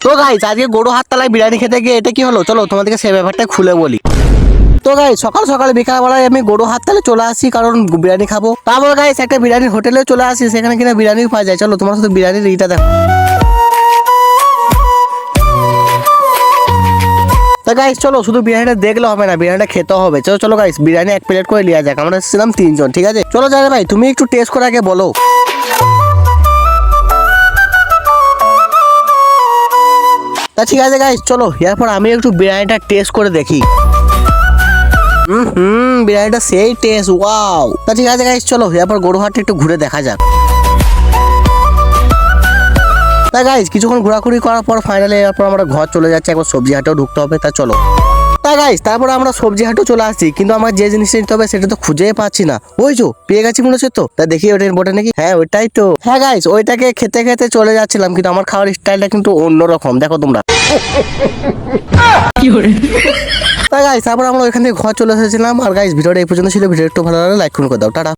তো গাইস আজকে গরু হাততলায় বিরিয়ানি খেতে গিয়ে এটা কি হলো, চলো তোমাদেরকে সেই ব্যাপারটা খুলে বলি। তো গাইস সকাল সকাল বিকালবেলায় আমি গরু হাততালে চলে আসি কারণ বিরিয়ানি খাবো। তারপর গাইস একটা বিরিয়ানির হোটেলে চলে আসি, সেখানে কিনা বিরিয়ানি পাওয়া যায়। চলো তোমার সাথে বিরিয়ানির এইটা দেখো। তো গাইস চলো, শুধু বিরিয়ানিটা দেখলে হবে না, বিরিয়ানিটা খেতে হবে। চলো চলো গাইস, বিরিয়ানি 1 প্লেট করে লিয়া যাক। আমরা এসেছিলাম 3 জন, ঠিক আছে? চলো যাবে ভাই, তুমি একটু টেস্ট করে আগে বলো। তা ঠিক আছে গাইস, চলো এরপর আমি একটু বিরিয়ানিটা টেস্ট করে দেখি। বিরিয়ানিটা সেই টেস্ট, ওয়াও। তা ঠিক আছে গাইস, চলো এরপর গরু হাটটা একটু ঘুরে দেখা যাক। তা গাইস কিছুক্ষণ ঘোরাঘুরি করার পর ফাইনালি এরপর আমরা ঘর চলে যাচ্ছি, একবার সবজি হাটেও ঢুকতে হবে। তা চলো। তা গাইস তারপর আমরা সবজি হাটও চলে আসছি, কিন্তু আমার যে জিনিসটা নিতে হবে সেটা তো খুঁজেই পাচ্ছি না। ওই যে পেয়ে গেছি মনে হচ্ছে। তো তা দেখি ওটা বটে নাকি? হ্যাঁ ওইটাই তো। হ্যাঁ গাইস ওইটাকে খেতে খেতে চলে যাচ্ছিলাম, কিন্তু আমার খাওয়ার স্টাইলটা কিন্তু অন্যরকম, দেখো তোমরা। তা গাইস তারপর আমরা ওইখান থেকে ঘর চলে এসেছিলাম। আর গাইস ভিডিওটা এই পর্যন্ত ছিল। ভিডিও একটু ভালো লাগলে লাইক করে দাও। টাটা।